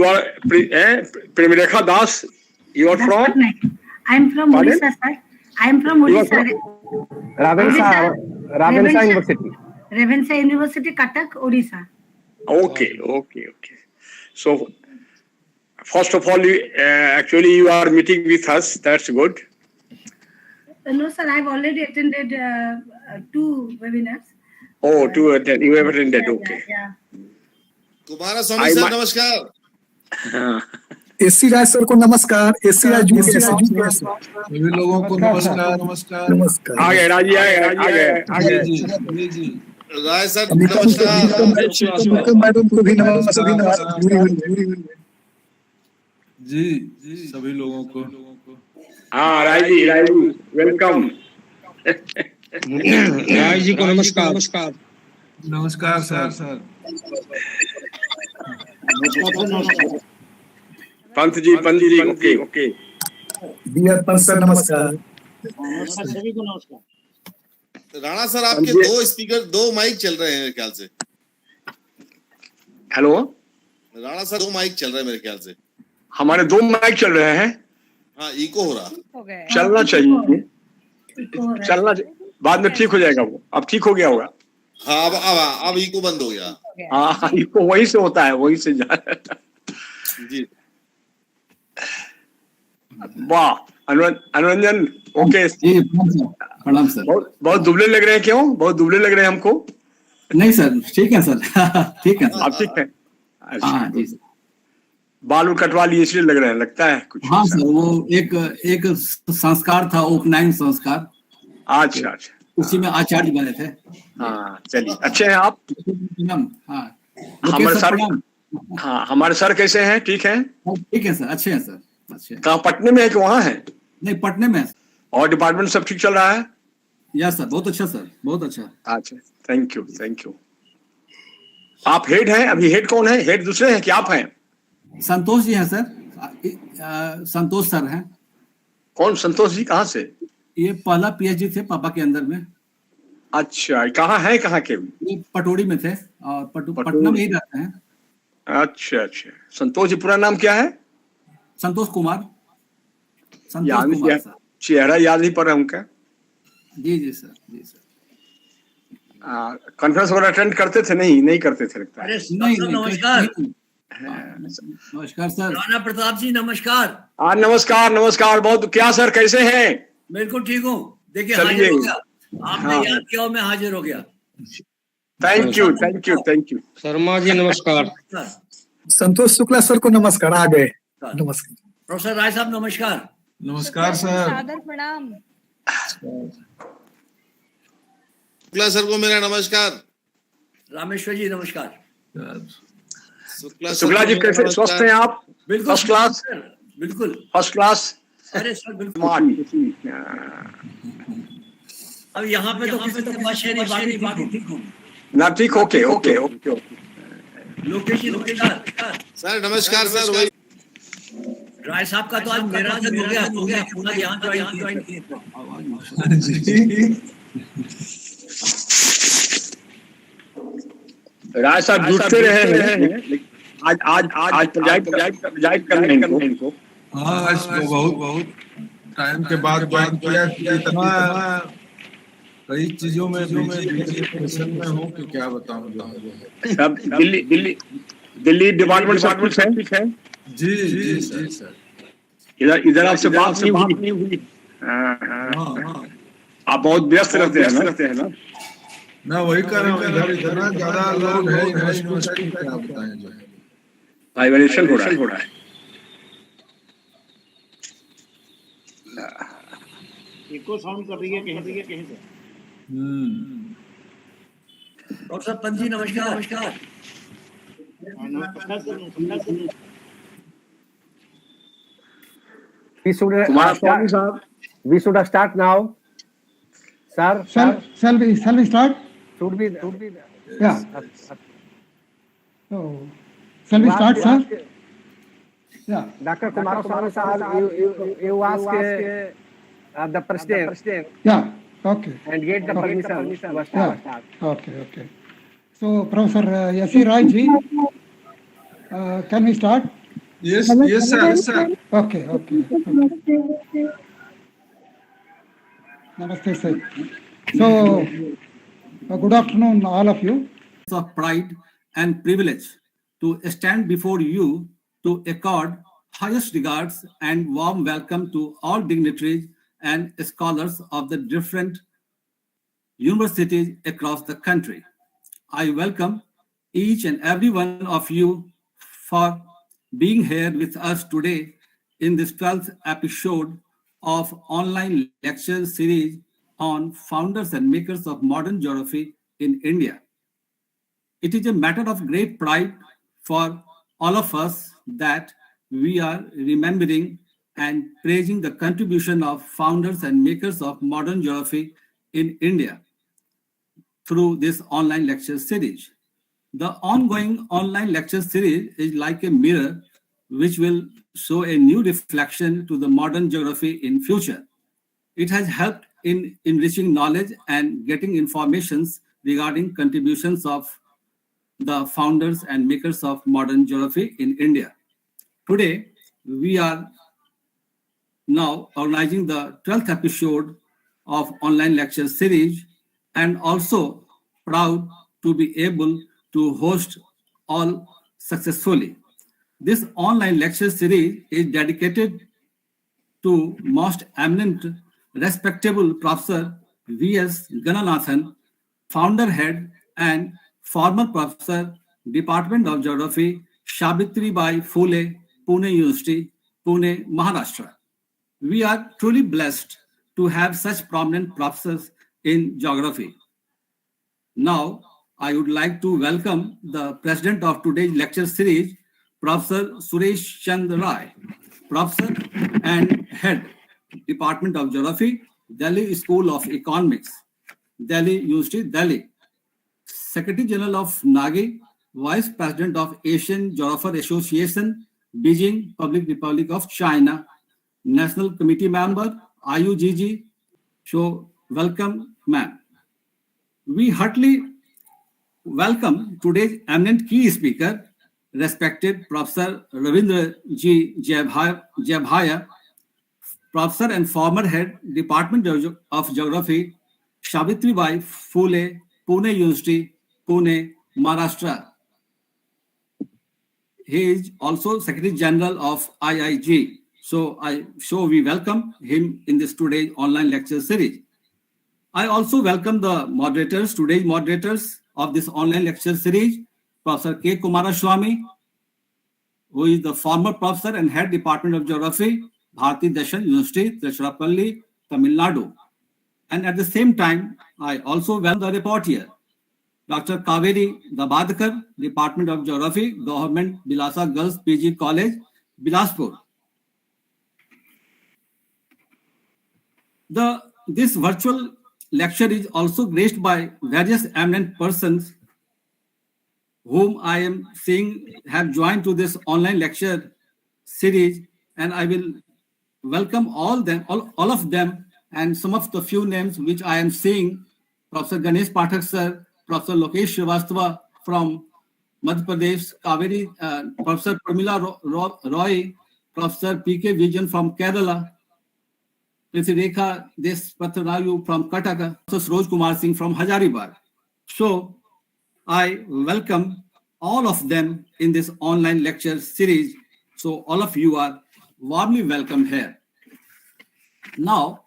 you are Premrekha Das. You are from? I am from Odisha, sir. I am from Odisha. Ravensa University. Ravensa University, Cuttack, Odisha. Okay. So, first of all, actually you are meeting with us. That's good. No, sir. I have already attended 2 webinars. Oh, 2 attend. You have attended. Okay. Yeah. Kumaraswamy sir नमस्कार। SC राज sir को नमस्कार। SC राज सभी लोगों को नमस्कार। नमस्कार। आगे राजी आगे जी राय सर नमस्कार। मैडम को भी नमस्कार। जी सभी लोगों को। हाँ राजी वेलकम। राज जी को नमस्कार। नमस्कार sir. Pant ji okay. Dear Pant sir नमस्कार। सभी को नमस्कार। राणा सर आपके 2 स्पीकर 2 माइक चल रहे हैं मेरे ख्याल से। हेलो राणा सर 2 माइक चल रहे हैं मेरे ख्याल से। हमारे 2 माइक चल रहे हैं। हाँ इको हो रहा। चलना चाहिए। बाद में ठीक हो जाएगा वो। अब ठीक हो गया होगा। हाँ अब इको बंद हो गया। हाँ इको वहीं से होता है, वहीं से जी। वाह अनुरंजन ओके। प्रणाम सर। बहुत दुबले लग रहे हैं। क्यों बहुत दुबले लग रहे हैं हमको? नहीं सर ठीक है सर। ठीक है सर। आप ठीक है? हाँ जी सर। बाल कटवा लिए इसलिए लग रहे हैं, लगता है कुछ। हाँ सर वो एक संस्कार था, उपनयन संस्कार। अच्छा उसी में आचार्य बने थे। हाँ चलिए अच्छे हैं आप। हाँ हमारे सर कैसे हैं? ठीक है? ठीक है सर, अच्छे हैं सर, अच्छे। कहाँ पटने में है कि वहाँ है? नहीं पटने में। और डिपार्टमेंट सब ठीक चल रहा है? यस सर, बहुत अच्छा सर, बहुत अच्छा। अच्छा थैंक यू। आप हेड हैं अभी? हेड कौन है? हेड दूसरे हैं कि आप हैं? संतोष जी हैं सर। संतोष सर हैं। कौन संतोष जी? कहाँ से? ये पहला पीएचडी थे पापा के अंदर में। अच्छा कहाँ है? कहाँ के? ये पटोड़ी में थे और पटना में ही रहते हैं। अच्छा संतोष जी पूरा नाम क्या है? संतोष कुमार। चेहरा याद नहीं पड़ रहा उनका। जी सर। कॉन्फ्रेंस वगैरह अटेंड करते थे? नहीं करते थे लगता है। नमस्कार सर। राणा प्रताप जी नमस्कार। नमस्कार बहुत। क्या सर कैसे हैं? बिल्कुल ठीक हूँ। देखिए हाजिर हो गया आपने। याद किया मैं हाजिर हो गया। Thank you. शर्मा जी नमस्कार। संतोष शुक्ला सर को नमस्कार। आ गए। नमस्कार। प्रोफेसर राय साहब नमस्कार। नमस्कार सर। सादर प्रणाम। शुक्ला सर को मेरा नमस्कार। रामेश्वर जी नमस्कार। शुक्ला जी कैसे? स्वस्थ हैं आप? बिल्कुल फर्स्ट क्लास। बिल्कुल फर्स्ट क्लास। अरे सर बिल्कुल। अब यहाँ पे तो किसी को बात नहीं, बाकी ठीक हूँ ना? ठीक ओके। लोकेशन सर नमस्कार सर। वही राय साहब का तो आज मेरा दिन हो गया पूरा यहाँ ज्वाइन किया। राय साहब जुटते रहे हैं। आज प्रोजेक्ट करने इनको। हाँ आज बहुत टाइम के बाद ज्वाइन किया। इतना कई चीजों में में हूँ कि क्या बताऊँ। सब दिल्ली डिपार्टमेंट सब कुछ है? जी सर। इधर आपसे बात नहीं हुई। आप बहुत व्यस्त रहते हैं ना? वही कर रहा हूँ। इधर इतना ज्यादा लोग है यूनिवर्सिटी, क्या बताएं। जो है वाइब्रेशन हो रहा है। इको साउंड कर रही है कहीं से। डॉक्टर पंत जी नमस्कार। Kumaraswamy sir, we should start now. Sir, shall we start? Should be. Yeah. So, shall we start, sir? Yeah. Dr. Kumaraswamy sir, you ask the president. Yeah. Okay. And get the permission. Yeah. Okay. So, Professor S.C. Rai ji, can we start? Yes, yes, sir. Yes, sir. Okay. Namaste, sir. So, good afternoon, all of you. Of pride and privilege to stand before you to accord highest regards and warm welcome to all dignitaries and scholars of the different universities across the country. I welcome each and every one of you for being here with us today in this 12th episode of online lecture series on founders and makers of modern geography in India. It is a matter of great pride for all of us that we are remembering and praising the contribution of founders and makers of modern geography in India through this online lecture series. The ongoing online lecture series is like a mirror which will show a new reflection to the modern geography in future. It has helped in enriching knowledge and getting informations regarding contributions of the founders and makers of modern geography in India. Today, we are now organizing the 12th episode of online lecture series and also proud to be able to host all successfully. This online lecture series is dedicated to most eminent, respectable Professor V.S. Gananathan, founder head and former professor, Department of Geography, Savitribai Phule, Pune University, Pune, Maharashtra. We are truly blessed to have such prominent professors in geography. Now, I would like to welcome the president of today's lecture series, Professor Suresh Chandra Rai, professor and head, Department of Geography, Delhi School of Economics, Delhi University, Delhi. Secretary General of NAGI, Vice President of Asian Geographer Association, Beijing, Public Republic of China, National Committee Member, IUGG. So, welcome, ma'am. We heartily welcome today's eminent key speaker, respected Professor Ravindra G. Jabhaya, Professor and former head, Department of Geography, Savitribai Phule, Pune University, Pune, Maharashtra. He is also Secretary General of IIG. So we welcome him in this today's online lecture series. I also welcome the moderators, today's moderators of this online lecture series, Professor K. Kumaraswamy, who is the former professor and head Department of Geography, Bharathidasan University, Tiruchirappalli, Tamil Nadu. And at the same time, I also welcome the reporter, Dr. Kaveri Dabadkar, Department of Geography, Government Bilasa Girls PG College, Bilaspur. This virtual lecture is also graced by various eminent persons whom I am seeing have joined to this online lecture series, and I will welcome all of them, and some of the few names which I am seeing: Professor Ganesh Pathak sir, Professor Lokesh Srivastava from Madhya Pradesh, Professor Pramila Roy, Professor P.K. Vijayan from Kerala, Professor Rekha Despatarayu from Kataka, Professor Roj Kumar Singh from Hazaribagh. So I welcome all of them in this online lecture series. So all of you are warmly welcome here. Now,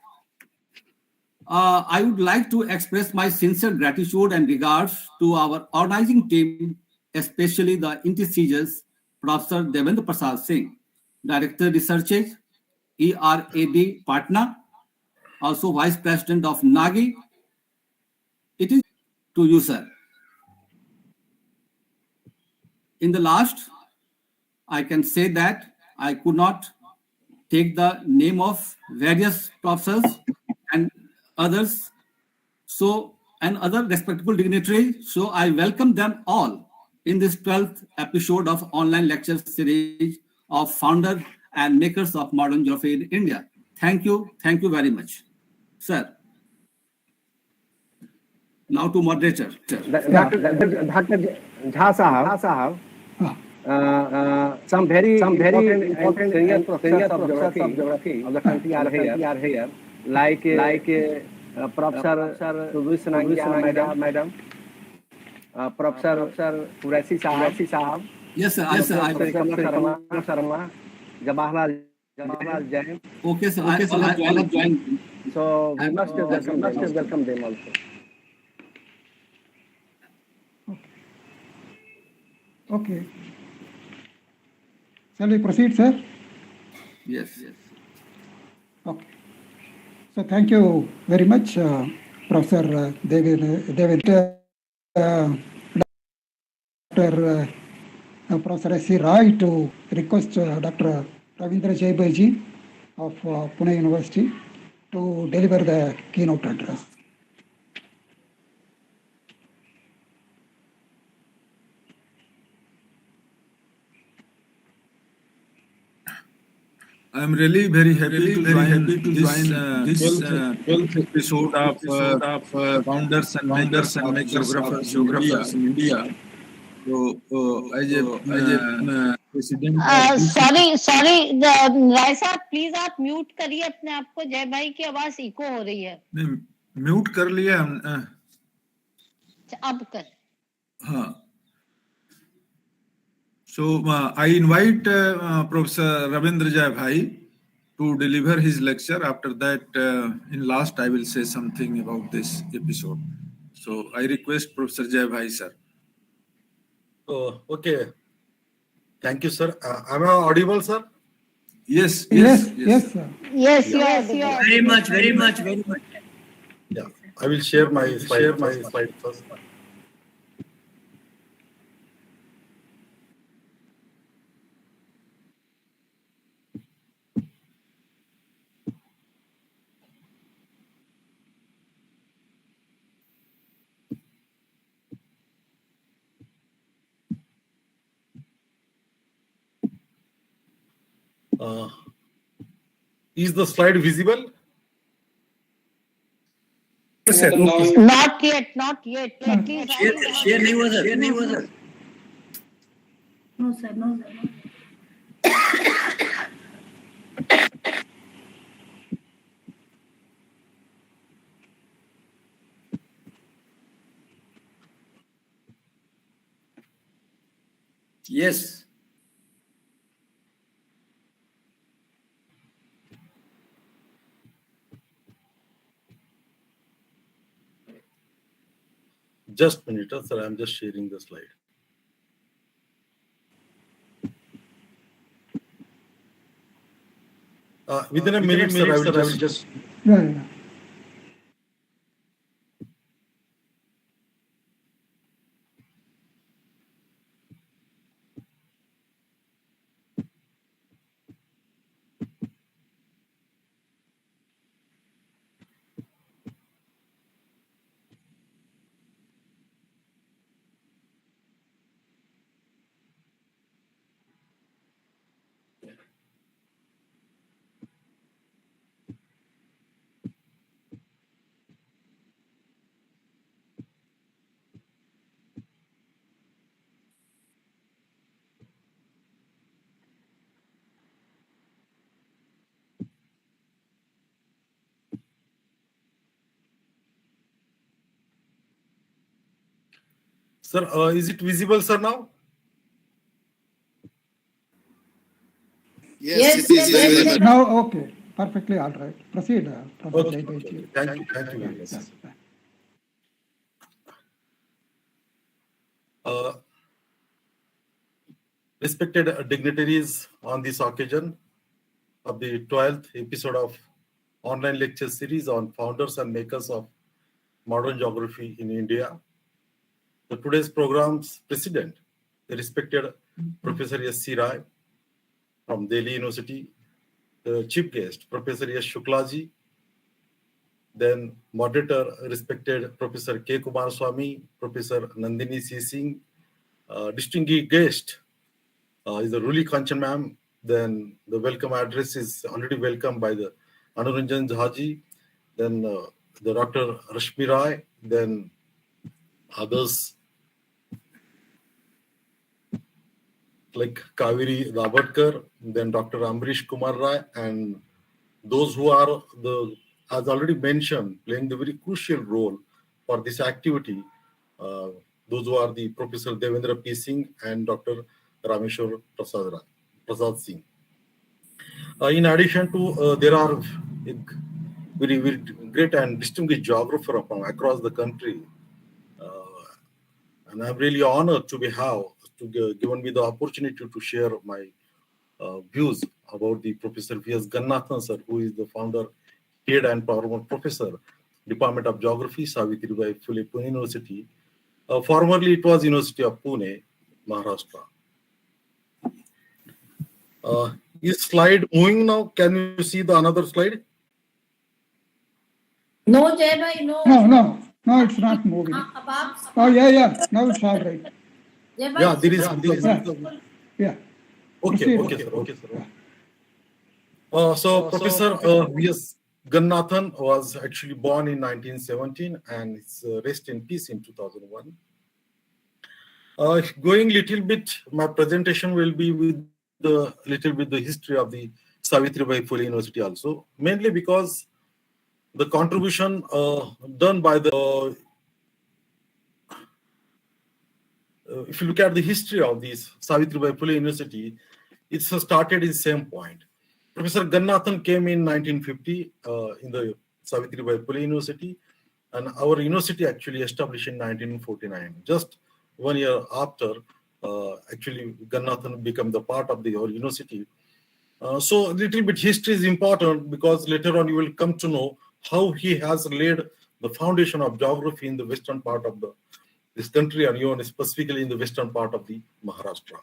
I would like to express my sincere gratitude and regards to our organizing team, especially the interceders, Professor Devendra Prasad Singh, Director Researches, ERAD Patna, also Vice President of NAGI. It is to you, sir. In the last, I can say that I could not take the name of various professors and others, and other respectable dignitaries. So I welcome them all in this 12th episode of online lecture series of founders and makers of modern geography in India. Thank you very much, sir. Now to moderator. Dr. Jha Sahab. some very important and senior professors of geography of the country are here, like Professor Suresh Madam, Professor Kumaraswamy Sahab, Yes, sir. Professor Sharma, Jawaharlal Jain. Okay, sir. I will join. So we must welcome them also. Okay. Shall we proceed, sir? Yes. Okay. So thank you very much, Professor David, Dr. Professor S.C. Rai, to request Dr. Ravindra Jaibaiji of Pune University to deliver the keynote address. I'm really very happy to join this 12th episode of Founders and Makers in India. So, as a president, sorry Rai sahab please आप mute करिए अपने आप को. जय भाई की आवाज eco हो रही है. म्यूट कर लिया हम. अब कर. हाँ. So I invite Professor Ravindra Jai Bhai to deliver his lecture. After that, in last, I will say something about this episode. So I request Professor Jai Bhai, sir. Oh, okay. Thank you, sir. Am I audible, sir? Yes, sir. Yes, you are. Very much. Yeah. I will share my slide first. Is the slide visible? Not yet. At least share नहीं हुआ sir. No, sir. Yes. Just a minute, sir. I'm just sharing the slide. Within a minute, sir, I will just. Yeah. Sir, is it visible, sir, now? Yes, it is visible. Now, okay. Perfectly all right. Proceed, Professor Jaibaiji. Thank you very much. Respected dignitaries, on this occasion of the 12th episode of online lecture series on founders and makers of modern geography in India, today's program's president, the respected Professor S.C. Rai from Delhi University, the chief guest, Professor S. Shukla ji, then moderator, respected Professor K. Kumaraswamy, Professor Nandini C. Singh, distinguished guest is the Ruli Kanchan ma'am. Then the welcome address is already welcomed by the Anuranjan Jhaji, then the Dr. Rashmi Rai, then others. like Kaveri Rabadkar, then Dr. Amrish Kumar Rai, and those who are as already mentioned, playing the very crucial role for this activity. Those who are the Professor Devendra P. Singh and Dr. Rameshwar Prasad Singh. In addition to, there are very, very great and distinguished geographers from across the country. And I'm really honored to given me the opportunity to share my views about the Professor V.S. Gananathan, sir, who is the founder, head and paramount professor, Department of Geography, Savitribai, Phule, Pune University. Formerly, it was University of Pune, Maharashtra. Is slide moving now? Can you see the another slide? No, Jay bhai, no. No, it's not moving. Oh, yeah. Now it's all right. Yeah, there is. Yeah. Okay, sir. So Professor V.S. Gananathan was actually born in 1917 and is rest in peace in 2001. Going little bit, my presentation will be with the history of the Savitribai Phule University also, mainly because the contribution done by the if you look at the history of this Savitribai Phule University, it's started in the same point. Professor Gananathan came in 1950 in the Savitribai Phule University, and our university actually established in 1949. Just 1 year after, actually Gananathan became the part of our university. So a little bit history is important because later on you will come to know how he has laid the foundation of geography in the western part of this country, and even specifically in the western part of the Maharashtra.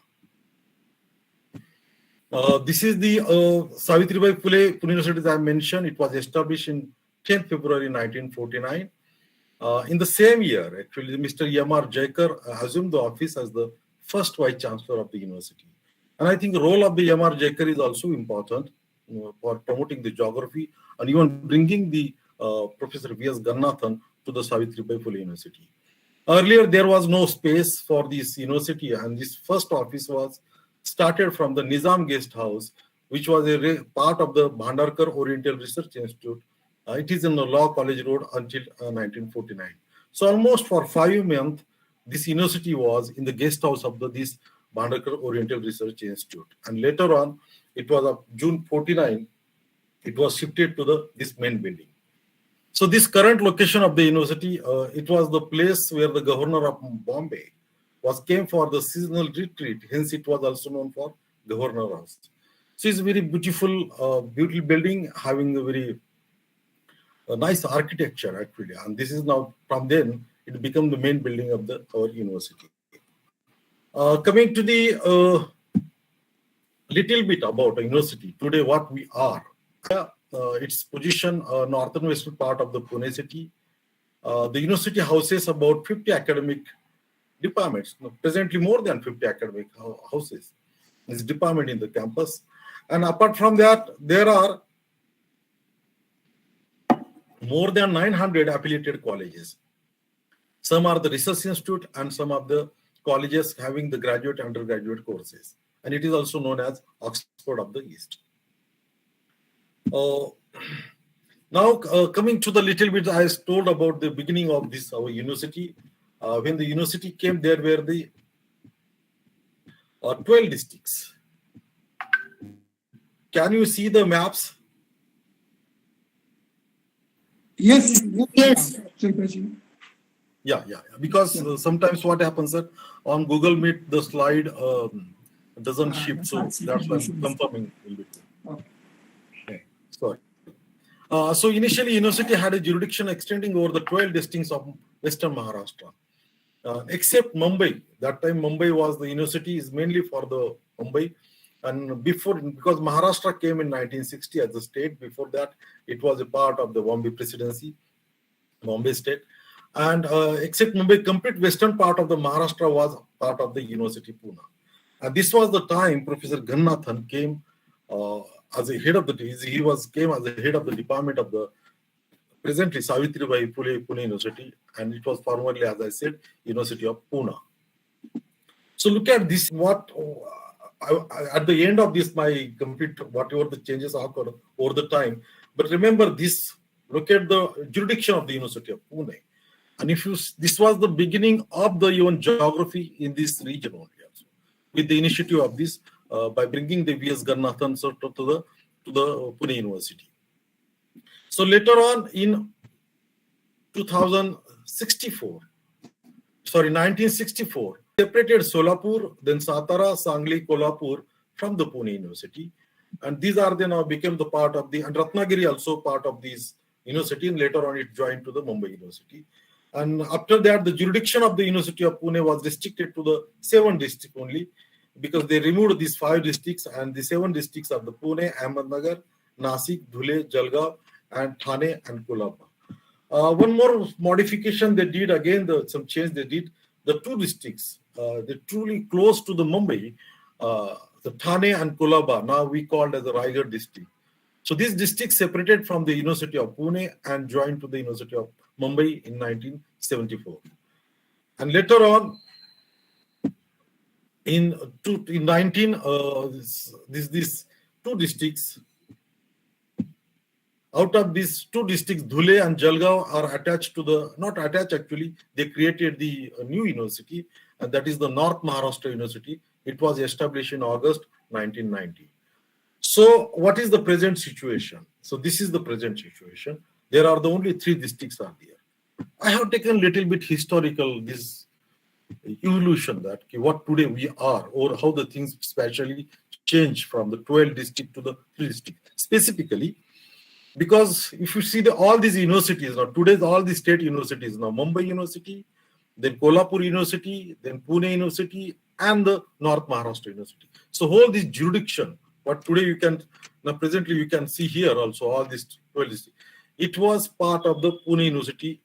This is the Savitribai Phule University, as I mentioned. It was established in 10th February 1949. In the same year, actually, Mr. M.R. Jaikar assumed the office as the first Vice Chancellor of the university. And I think the role of the M.R. Jaikar is also important for promoting the geography and even bringing the Professor V.S. Gananathan to the Savitribai Phule University. Earlier, there was no space for this university, and this first office was started from the Nizam Guest House, which was a part of the Bhandarkar Oriental Research Institute. It is in the Law College Road until 1949. So almost for 5 months, this university was in the guest house of this Bhandarkar Oriental Research Institute. And later on, it was of June 49, it was shifted to this main building. So this current location of the university, it was the place where the governor of Bombay came for the seasonal retreat. Hence, it was also known for Governor House. So it's a very beautiful building having a very nice architecture actually. And this is now from then it became the main building of our university. Coming to the little bit about a university today, what we are. Its position northern western part of the Pune city. The university houses about 50 academic departments, presently more than 50 academic houses. It's department in the campus. And apart from that, there are more than 900 affiliated colleges. Some are the research institute and some of the colleges having the graduate and undergraduate courses. And it is also known as Oxford of the East. Now, coming to the little bit I told about the beginning of our university. When the university came, there were the 12 districts. Can you see the maps? Yes. Yeah. Because sometimes what happens on Google Meet, the slide doesn't shift. So that's why I'm confirming in between. Okay. Sorry. So initially, university had a jurisdiction extending over the 12 districts of Western Maharashtra. Except Mumbai. That time Mumbai was the university is mainly for the Mumbai. And before, because Maharashtra came in 1960 as a state, before that it was a part of the Bombay Presidency, Bombay state. And except Mumbai, complete western part of the Maharashtra was part of the University Pune. And this was the time Professor Gananathan came as a head of the came as the head of the department of the presently Savitribai Phule Pune University, and it was formerly, as I said, University of Pune. So look at this. What at the end of this, my complete whatever the changes occurred over the time. But remember this, look at the jurisdiction of the University of Pune. And if you, this was the beginning of the even geography in this region only also, with the initiative of this, by bringing the V.S. Gananathan to the Pune University. So later on in 1964, separated Solapur, then Satara, Sangli, Kolhapur from the Pune University. And these are then now became the part of the, and Ratnagiri also part of this university, and later on it joined to the Mumbai University. And after that, the jurisdiction of the University of Pune was restricted to the 7 districts only, because they removed these 5 districts, and the 7 districts are the Pune, Ahmednagar, Nasik, Dhule, Jalgaon, and Thane and Kolhapur. One more modification they did, again, some change they did. The 2 districts, they're truly close to the Mumbai, the Thane and Kolhapur, now we called as the Raigad district. So these districts separated from the University of Pune and joined to the University of Mumbai in 1974. And later on, in 2 districts, out of these 2 districts, Dhule and Jalgaon are attached to the, not attached actually, they created the new university, and that is the North Maharashtra University. It was established in August 1990. So what is the present situation? So this is the present situation. There are the only 3 districts are there. I have taken a little bit historical, this evolution that what today we are, or how the things especially change from the 12 district to the 3 district. Specifically, because if you see all these universities now, today's all the state universities now, Mumbai University, then Kolhapur University, then Pune University, and the North Maharashtra University. So whole this jurisdiction, what today you can, now presently you can see here also all this 12 districts, it was part of the Pune University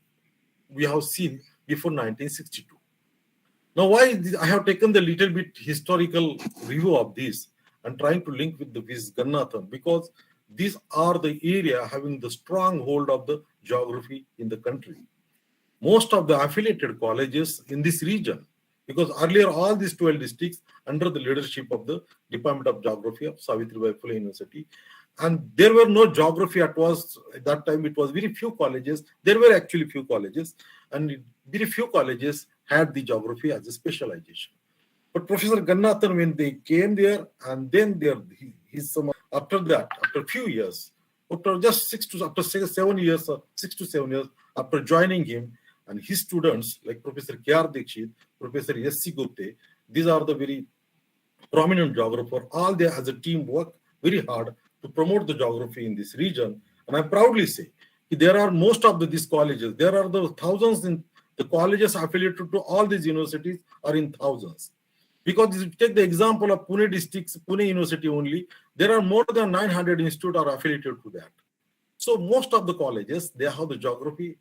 we have seen before 1962. Now why I have taken the little bit historical review of this and trying to link with the V.S. Gananathan, because these are the area having the strong hold of the geography in the country. Most of the affiliated colleges in this region, because earlier all these 12 districts under the leadership of the Department of Geography of Savitribai Phule University, and there were no geography at that time. It was very few colleges. There were actually few colleges, and very few colleges had the geography as a specialization. But Professor Gananathan, when they came there, and then after that, after a few years, after just 6 to 7 years, after joining him, and his students like Professor K.R. Dikshit, Professor S.C. Gupte, these are the very prominent geographers. All they as a team work very hard to promote the geography in this region. And I proudly say, there are most of these colleges, there are the thousands in the colleges affiliated to all these universities are in thousands. Because if you take the example of Pune districts, Pune University only, there are more than 900 institutes are affiliated to that. So most of the colleges, they have the geography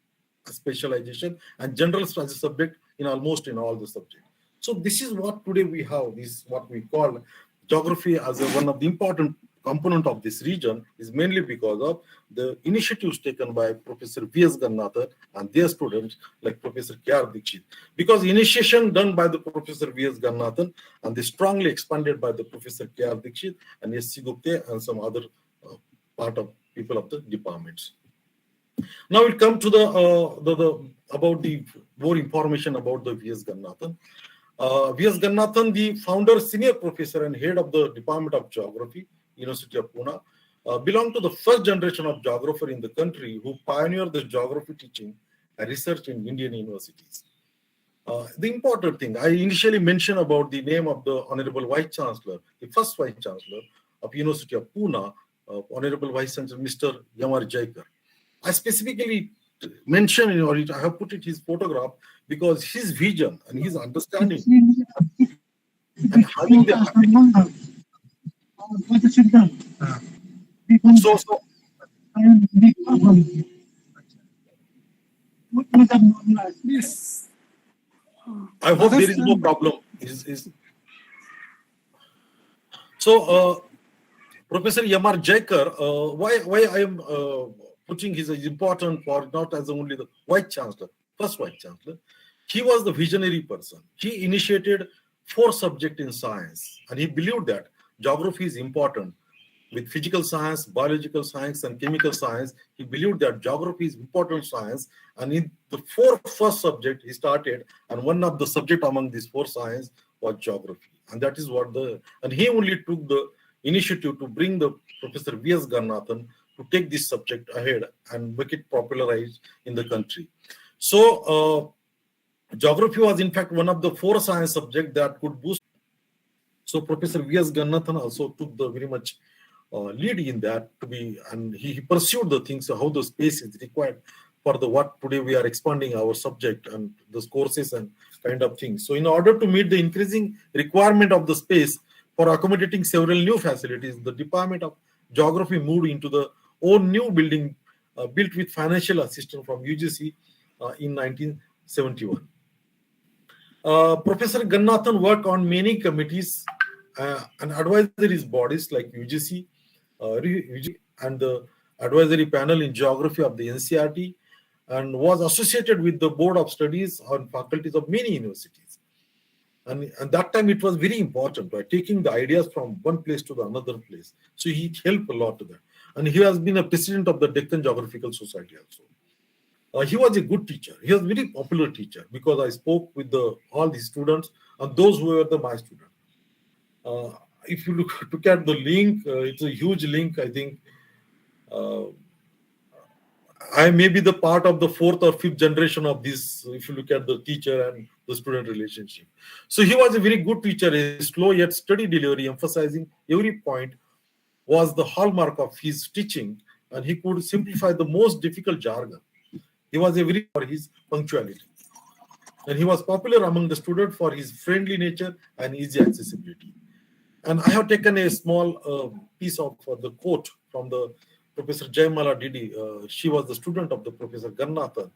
specialization and general as a subject in almost in all the subjects. So this is what today we have, this what we call geography as one of the important component of this region, is mainly because of the initiatives taken by Professor V.S. Gananathan and their students like Professor K.R. Dikshit. Because initiation done by the Professor V.S. Gananathan and they strongly expanded by the Professor K.R. Dikshit and S.C. Gupte and some other part of people of the departments. Now we'll come to about the more information about the V.S. Gananathan. V.S. Gananathan, the founder, senior professor and head of the Department of Geography, University of Pune, belonged to the first generation of geographer in the country who pioneered the geography teaching and research in Indian universities. The important thing, I initially mentioned about the name of the Honorable Vice Chancellor, the first Vice Chancellor of University of Pune, Honorable Vice Chancellor Mr. Yamar Jaikar. I specifically mentioned, or I have put it his photograph, because his vision and his understanding and having the yes. I hope there is no problem. So, Professor Yamar Jaikar, why I am putting his important for not as only the Vice Chancellor, first Vice Chancellor. He was the visionary person. He initiated 4 subjects in science, and he believed that geography is important. With physical science, biological science, and chemical science, he believed that geography is important science. And in the 4 first subject he started, and one of the subject among these 4 science was geography. And that is what and he only took the initiative to bring the Professor V.S. Gananathan to take this subject ahead and make it popularized in the country. So geography was in fact one of the 4 science subjects that could boost. So Professor V.S. Gananathan also took the very much lead in that and he pursued the things, how the space is required for the what today we are expanding our subject and those courses and kind of things. So in order to meet the increasing requirement of the space for accommodating several new facilities, the Department of Geography moved into the own new building built with financial assistance from UGC in 1971. Professor Gananathan worked on many committees and advisory bodies like UGC and the advisory panel in geography of the NCERT, and was associated with the board of studies on faculties of many universities. And that time it was very important by taking the ideas from one place to the another place. So he helped a lot to that. And he has been a president of the Deccan Geographical Society also. He was a good teacher. He was a very popular teacher because I spoke with all the students and those who were my students. If you look at the link, it's a huge link. I think I may be the part of the 4th or 5th generation of this, if you look at the teacher and the student relationship. So he was a very good teacher, a slow yet steady delivery, emphasizing every point was the hallmark of his teaching, and he could simplify the most difficult jargon. He was very for his punctuality. And he was popular among the students for his friendly nature and easy accessibility. And I have taken a small piece of the quote from the Professor Jayamala Didi. She was the student of the Professor Gananathan.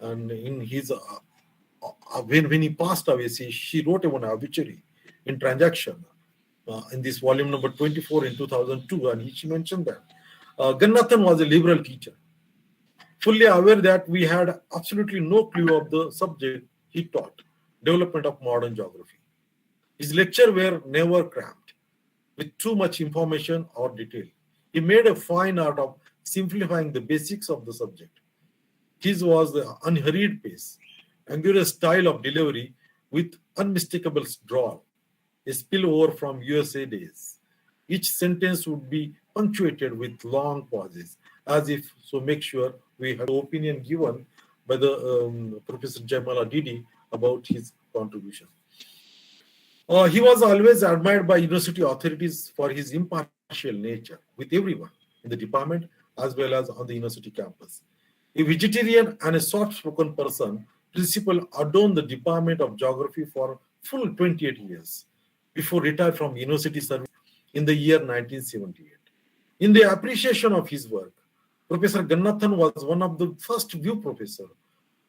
And in his, when he passed away, she wrote one obituary in Transaction in this volume number 24 in 2002. And she mentioned that Gananathan was a liberal teacher, fully aware that we had absolutely no clue of the subject he taught, development of modern geography. His lectures were never cramped with too much information or detail. He made a fine art of simplifying the basics of the subject. His was the unhurried pace, angular style of delivery with unmistakable drawl, a spillover from USA days. Each sentence would be punctuated with long pauses, as if so make sure we had the opinion given by the Professor Jayamala Didi about his contribution. He was always admired by university authorities for his impartial nature with everyone in the department as well as on the university campus. A vegetarian and a soft-spoken person, Principal adorned the Department of Geography for full 28 years before retired from university service in the year 1978. In the appreciation of his work, Professor Gananathan was one of the first few professors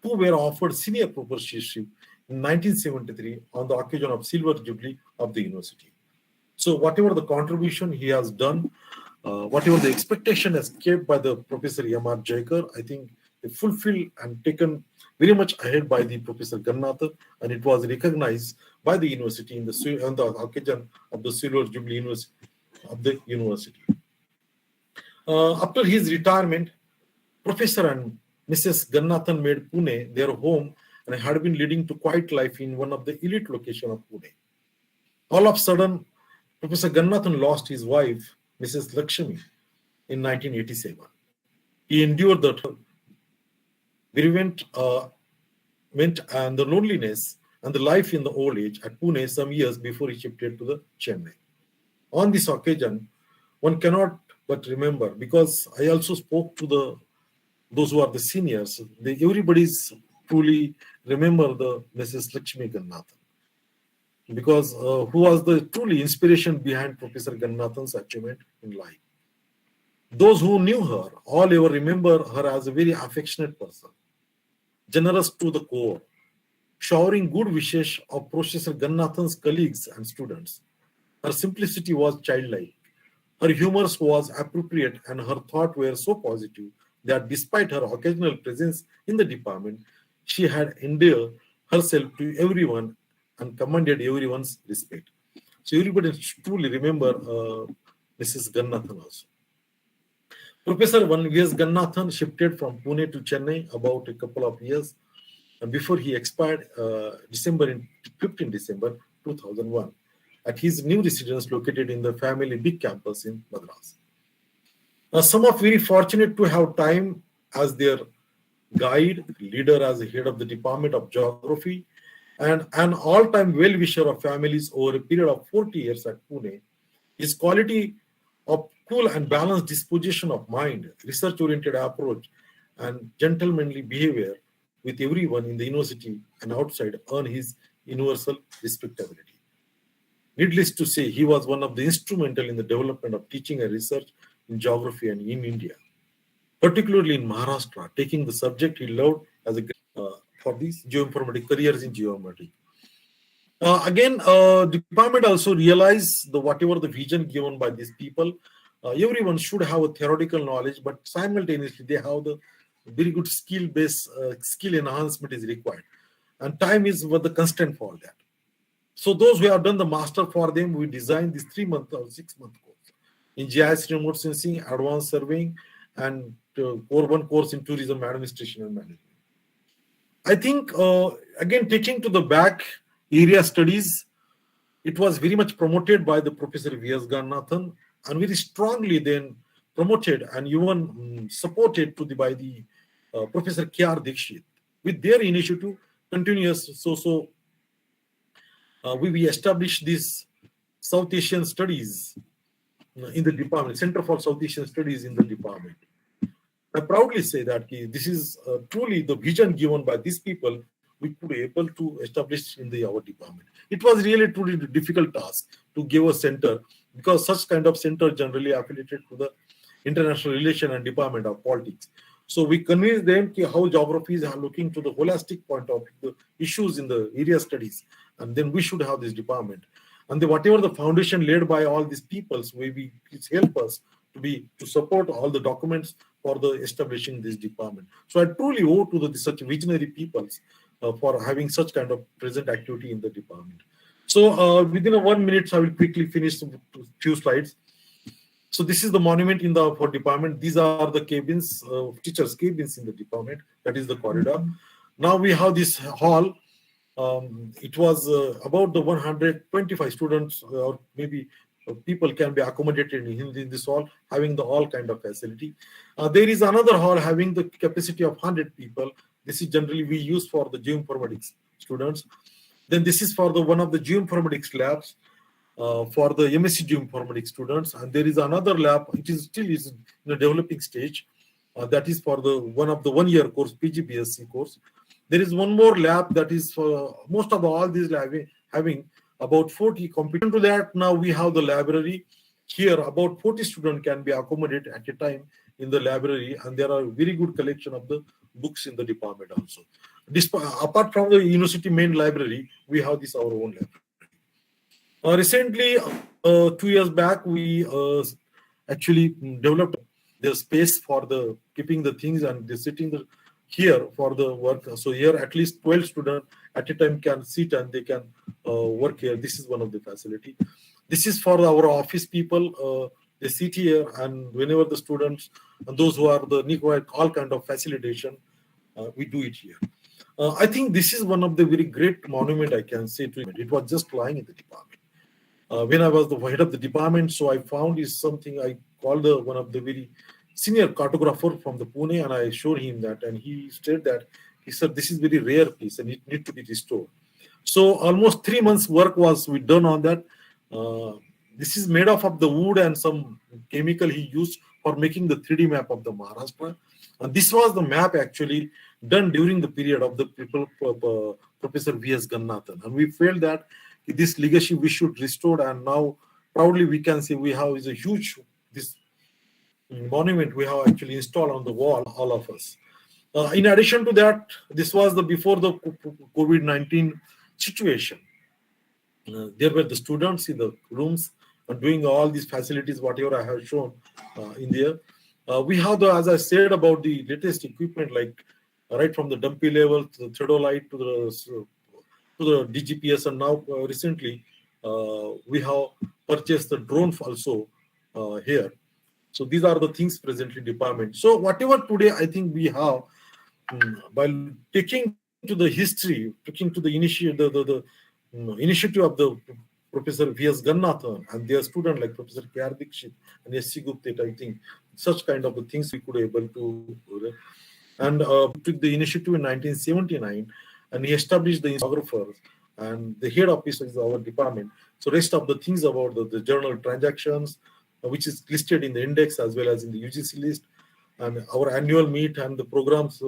who were offered senior professorship in 1973 on the occasion of Silver Jubilee of the university. So whatever the contribution he has done, whatever the expectation has kept by the Professor M.R. Jaikar, I think they fulfilled and taken very much ahead by the Professor Gananathan, and it was recognized by the university on the occasion of the Silver Jubilee of the university. After his retirement, Professor and Mrs. Gananathan made Pune their home and had been leading to quiet life in one of the elite locations of Pune. All of a sudden, Professor Gananathan lost his wife, Mrs. Lakshmi, in 1987. He endured the bereavement and the loneliness and the life in the old age at Pune some years before he shifted to the Chennai. On this occasion, one cannot but remember, because I also spoke to those who are the seniors, everybody's truly remember the Mrs. Lakshmi Gananathan, because who was the truly inspiration behind Professor Gananathan's achievement in life. Those who knew her all ever remember her as a very affectionate person, generous to the core, showering good wishes of Professor Gananathan's colleagues and students. Her simplicity was childlike. Her humor was appropriate and her thoughts were so positive that despite her occasional presence in the department, she had endeared herself to everyone and commanded everyone's respect. So everybody truly remember Mrs. Gananathan also. Professor V.S. Gananathan shifted from Pune to Chennai about a couple of years before he expired 15 December 2001 at his new residence located in the family big campus in Madras. Some are very fortunate to have time as their guide, leader as the head of the Department of Geography, and an all-time well-wisher of families over a period of 40 years at Pune. His quality of cool and balanced disposition of mind, research-oriented approach, and gentlemanly behavior with everyone in the university and outside earn his universal respectability. Needless to say, he was one of the instrumental in the development of teaching and research in geography and in India, particularly in Maharashtra, taking the subject he loved as a for these geoinformatics careers in geometry. Again, department also realized whatever the vision given by these people, everyone should have a theoretical knowledge, but simultaneously they have the very good skill-based skill enhancement is required, and time is the constant for that. So those who have done the master, for them, we designed this 3-month or 6-month course in GIS remote sensing, advanced surveying, and one course in tourism administration and management. I think, again, taking to the back area studies, it was very much promoted by the Professor V.S. Gananathan and very strongly then promoted and even supported by the Professor K.R. Dikshit with their initiative continuous. So we established this South Asian Studies in the department, Center for South Asian Studies in the department. I proudly say that this is truly the vision given by these people we could be able to establish in our department. It was really truly a difficult task to give a center, because such kind of center generally affiliated to the international relation and department of politics. So we convinced them how geographies are looking to the holistic point of the issues in the area studies, and then we should have this department. And whatever the foundation led by all these peoples, please help us to support all the documents for the establishing this department. So I truly owe to such visionary peoples for having such kind of present activity in the department. So within 1 minute, I will quickly finish a few slides. So this is the monument in the department. These are the cabins, teachers' cabins in the department. That is the corridor. Now we have this hall. It was about the 125 students, or maybe people can be accommodated in this hall, having the all kind of facility. There is another hall having the capacity of 100 people. This is generally we use for the geoinformatics students. Then this is for one of the geoinformatics labs for the MSc geoinformatics students. And there is another lab, it is still in the developing stage. That is for one of the 1-year course, PGBSc course. There is one more lab that is for most of all these labs having about 40 competent to that. Now we have the library here. About 40 students can be accommodated at a time in the library, and there are very good collection of the books in the department also. Apart from the university main library, we have this our own library. Recently, 2 years back, we actually developed the space for the keeping the things, and the sitting here for the work. So here at least 12 students at a time can sit and they can work here. This is one of the facility. This is for our office people. They sit here, and whenever the students and those who are the required all kind of facilitation, we do it here. I think this is one of the very great monument I can say to it. It was just lying in the department. When I was the head of the department, so I found is something I called one of the very senior cartographer from the Pune, and I showed him that, and he said that, he said, this is very rare piece and it needs to be restored. So almost 3 months work was done on that. This is made of the wood and some chemical he used for making the 3D map of the Maharashtra. And this was the map actually done during the period of the Professor V.S. Gananathan. And we felt that this legacy we should restore, and now proudly we can say we have is a huge this monument we have actually installed on the wall, all of us. In addition to that, this was before the COVID-19 situation. There were the students in the rooms and doing all these facilities, whatever I have shown in there. We have as I said about the latest equipment, like right from the dumpy level to the theodolite to the to the DGPS, and now recently we have purchased the drone also here. So these are the things presently department. So whatever today I think we have, by taking to the history, taking to the initiative of the Professor V.S. Gananathan and their student like Professor K.R. Dikshit and S.C. Gupta, I think such kind of things we could able to, and took the initiative in 1979, and he established the Geographers, and the head office is our department. So rest of the things about the journal transactions, which is listed in the index as well as in the UGC list, and our annual meet and the programs,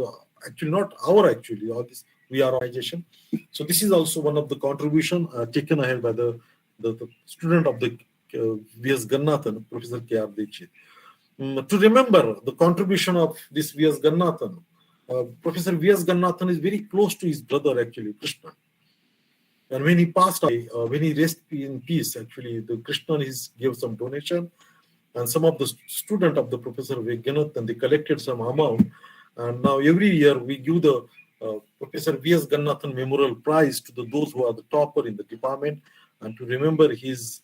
actually not our actually, all this we are organization. So this is also one of the contribution taken ahead by the student of the V.S. Gananathan, Professor K.R. Dikshit. To remember the contribution of this V.S. Gananathan, Professor V.S. Gananathan is very close to his brother actually, Krishna. And when he passed away, when he rested in peace, actually, the Krishna gave some donation, and some of the student of the Professor V.S. Gananathan, they collected some amount, and now every year we give the Professor V.S. Gananathan Memorial Prize to those who are the topper in the department, and to remember his,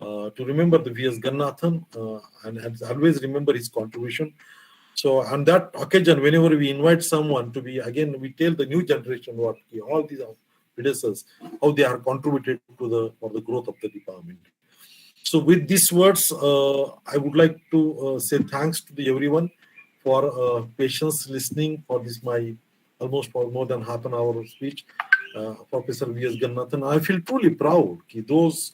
to remember the V.S. Gananathan, and always remember his contribution. So on that occasion, whenever we invite someone to be, again, we tell the new generation what all these predecessors, how they are contributed to for the growth of the department. So with these words, I would like to say thanks to everyone for patience listening for this almost for more than half an hour of speech. Professor V.S. Gananathan, I feel truly proud those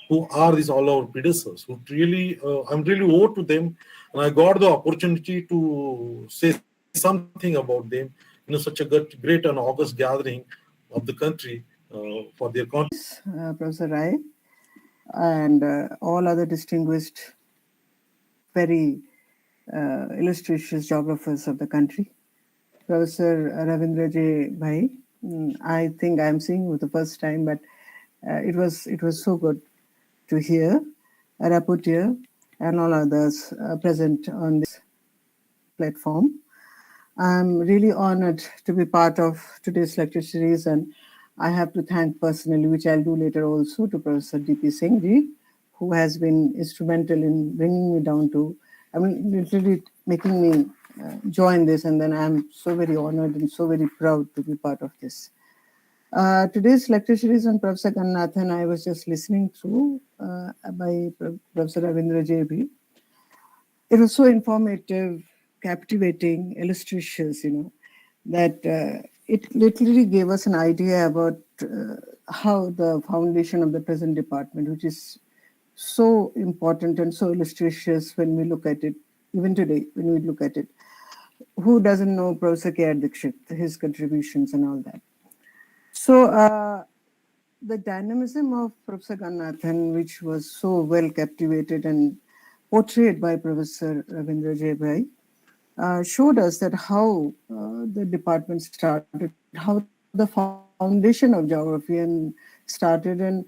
who are all our predecessors, who really, I'm really owed to them, and I got the opportunity to say something about them in such a great and august gathering of the country for their contribution. Professor Rai, and all other distinguished, very illustrious geographers of the country. Professor Ravindra J. Bhai, I think I'm seeing you the first time, but it was so good to hear a rapporteur and all others present on this platform. I'm really honored to be part of today's lecture series, and I have to thank personally, which I'll do later also, to Professor D.P. Singh ji, who has been instrumental in bringing me down to, I mean, literally making me join this, and then I'm so very honored and so very proud to be part of this. Today's lecture series on Professor Gananathan, I was just listening through by Professor Ravindra J. B. It was so informative, captivating, illustrations, that it literally gave us an idea about how the foundation of the present department, which is so important and so illustrious when we look at it, even today, when we look at it. Who doesn't know Professor K.R. Dikshit, his contributions and all that? So the dynamism of Professor Gananathan, which was so well captivated and portrayed by Professor Ravindra J. Bhai, showed us that how the department started, how the foundation of geography and started, and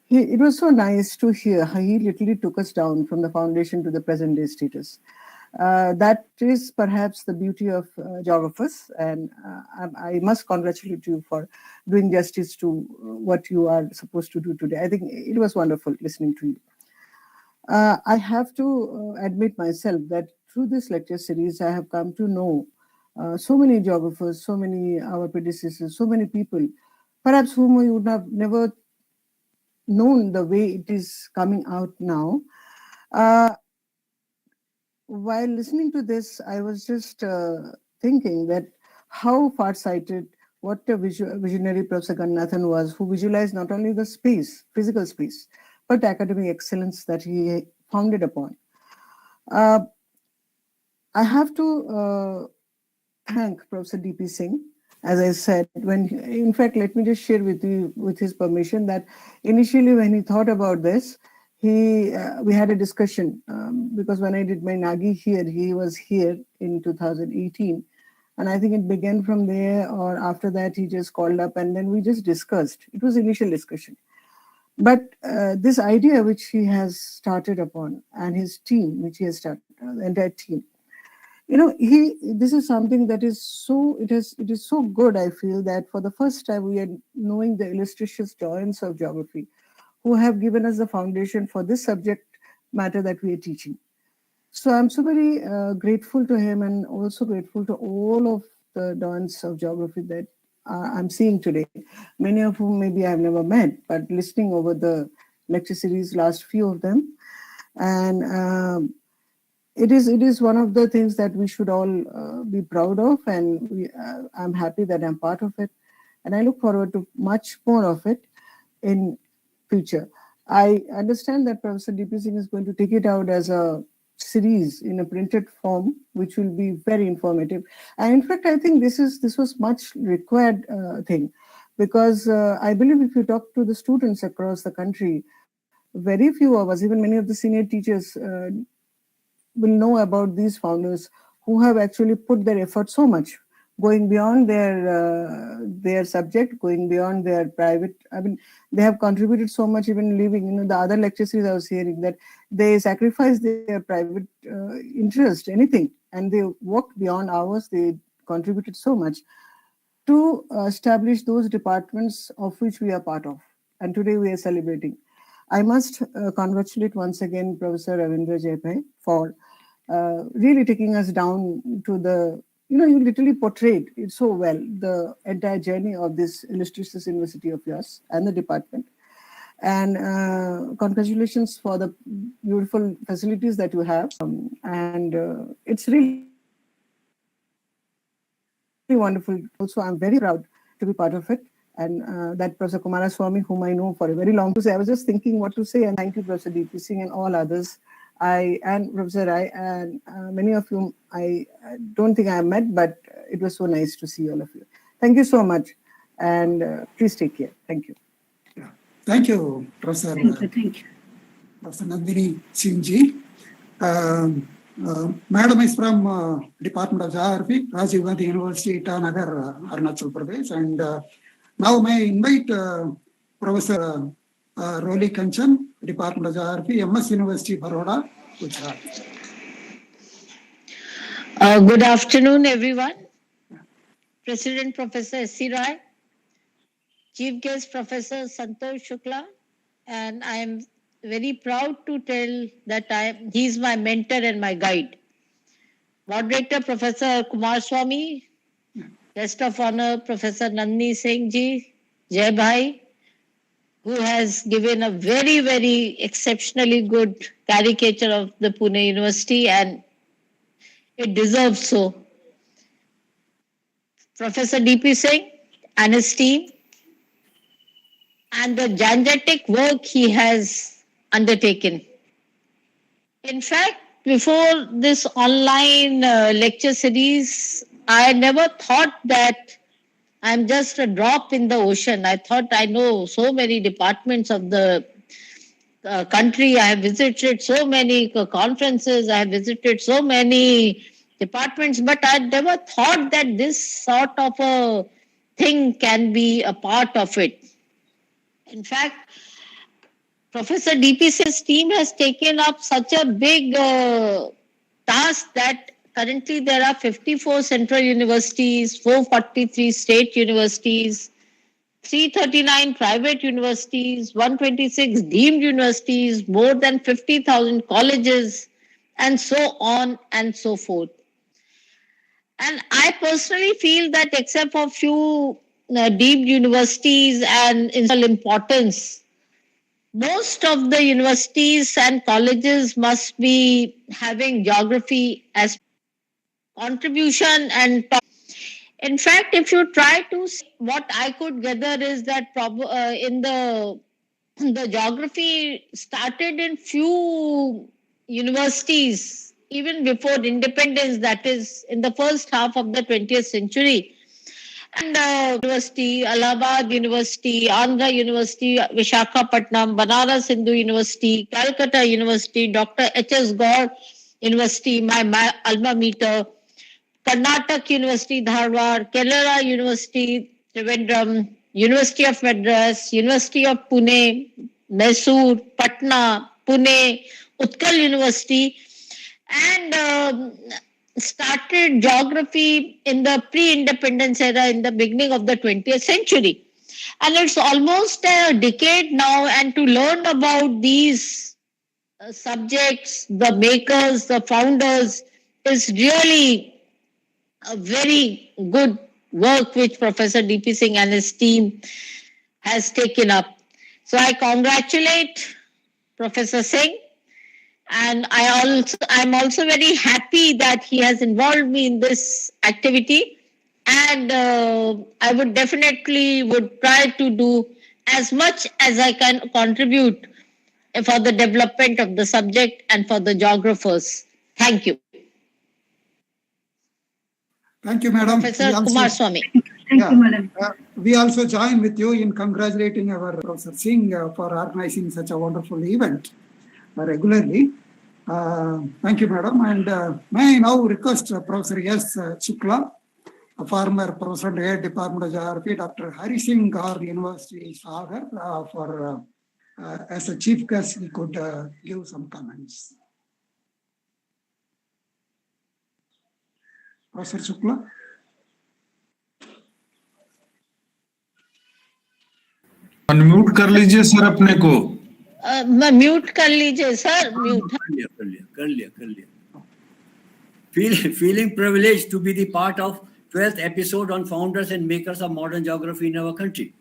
it was so nice to hear how he literally took us down from the foundation to the present day status. That is perhaps the beauty of geographers, and I must congratulate you for doing justice to what you are supposed to do today. I think it was wonderful listening to you. I have to admit myself that through this lecture series, I have come to know so many geographers, so many our predecessors, so many people, perhaps whom we would have never known the way it is coming out now. While listening to this, I was just thinking that how far-sighted, what a visionary Professor Gananathan was, who visualized not only the space, physical space, but the academic excellence that he founded upon. I have to thank Professor D.P. Singh. As I said, in fact, let me just share with you, with his permission, that initially when he thought about this, we had a discussion because when I did my NAGI here, he was here in 2018. And I think it began from there, or after that, he just called up and then we just discussed. It was initial discussion. But this idea which he has started upon, and his team, which he has started, the entire team, This is something that is it is so good. I feel that for the first time we are knowing the illustrious giants of geography who have given us the foundation for this subject matter that we are teaching. So I'm so very grateful to him, and also grateful to all of the giants of geography that I'm seeing today. Many of whom maybe I've never met, but listening over the lecture series, last few of them. And it is one of the things that we should all be proud of, and I'm happy that I'm part of it, and I look forward to much more of it in future. I understand that Professor Deptt Singh is going to take it out as a series in a printed form, which will be very informative. And in fact, I think this was much required thing, because I believe if you talk to the students across the country, very few of us, even many of the senior teachers, will know about these founders who have actually put their effort so much, going beyond their subject, going beyond their private. I mean, they have contributed so much, even leaving. The other lecture series I was hearing that they sacrificed their private interest, anything, and they worked beyond hours. They contributed so much to establish those departments of which we are part of, and today we are celebrating. I must congratulate once again Professor Ravindra Jaibai for really taking us down to the, you literally portrayed it so well, the entire journey of this illustrious university of yours and the department. And congratulations for the beautiful facilities that you have. And it's really wonderful. Also, I'm very proud to be part of it. And that Professor Kumaraswamy, whom I know for a very long time, I was just thinking what to say. And thank you, Professor Deptt Singh and all others. And Professor Rai, and many of you I don't think I have met, but it was so nice to see all of you. Thank you so much. And please take care. Thank you. Yeah. Thank you, Professor. Thank you. Professor Nandini Singhji. Madam is from Department of Geography, Rajiv Gandhi University, Itanagar, Arunachal Pradesh. And now may I invite Professor Roli Kanchan, Department of Geography, MS University, Baroda, Gujarat. Good afternoon, everyone. President Professor S.C. Rai, Chief Guest Professor Santosh Shukla, and I am very proud to tell that he is my mentor and my guide. Moderator Professor Kumaraswamy, Guest of Honor Professor Nandini Singhji, Jai Bhai, who has given a very, very exceptionally good caricature of the Pune University, and it deserves so. Professor Deptt Singh and his team, and the gigantic work he has undertaken. In fact, before this online lecture series, I never thought that I'm just a drop in the ocean. I thought I know so many departments of the country. I have visited so many conferences. I have visited so many departments, but I never thought that this sort of a thing can be a part of it. In fact, Professor Deptt Singh's team has taken up such a big task that currently there are 54 central universities, 443 state universities, 339 private universities, 126 deemed universities, more than 50,000 colleges, and so on and so forth. And I personally feel that except for few deemed universities and international importance, most of the universities and colleges must be having geography as contribution. And in fact, if you try to see, what I could gather is that in the geography started in few universities even before independence, that is in the first half of the 20th century. And University, Allahabad University, Andhra University, Visakhapatnam, Banaras Hindu University, Calcutta University, Dr. H.S. Gour University, my alma mater, Karnataka University, Dharwad, Kerala University, Trivandrum, University of Madras, University of Pune, Mysore, Patna, Pune, Utkal University, and start started geography in the pre-independence era in the beginning of the 20th century. And it's almost a decade now, and to learn about these subjects, the makers, the founders, is really a very good work which Professor D.P. Singh and his team has taken up. So I congratulate Professor Singh, and I'm also very happy that he has involved me in this activity, and I would definitely try to do as much as I can contribute for the development of the subject and for the geographers. Thank you. Thank you, Madam. Professor Kumaraswamy. Thank you, Madam. We also join with you in congratulating our Professor Singh for organizing such a wonderful event regularly. Thank you, Madam. And may I now request Professor S. Shukla, a former Professor Head Department of Geography, Dr. Harisingh, Gour University, Sagar, for as a chief guest, he could give some comments. Professor Shukla. Unmute कर लीजिए sir अपने को. Mute कर लीजिए sir. Mute कर लिया. Feeling privileged to be the part of 12th episode on founders and makers of modern geography in our country.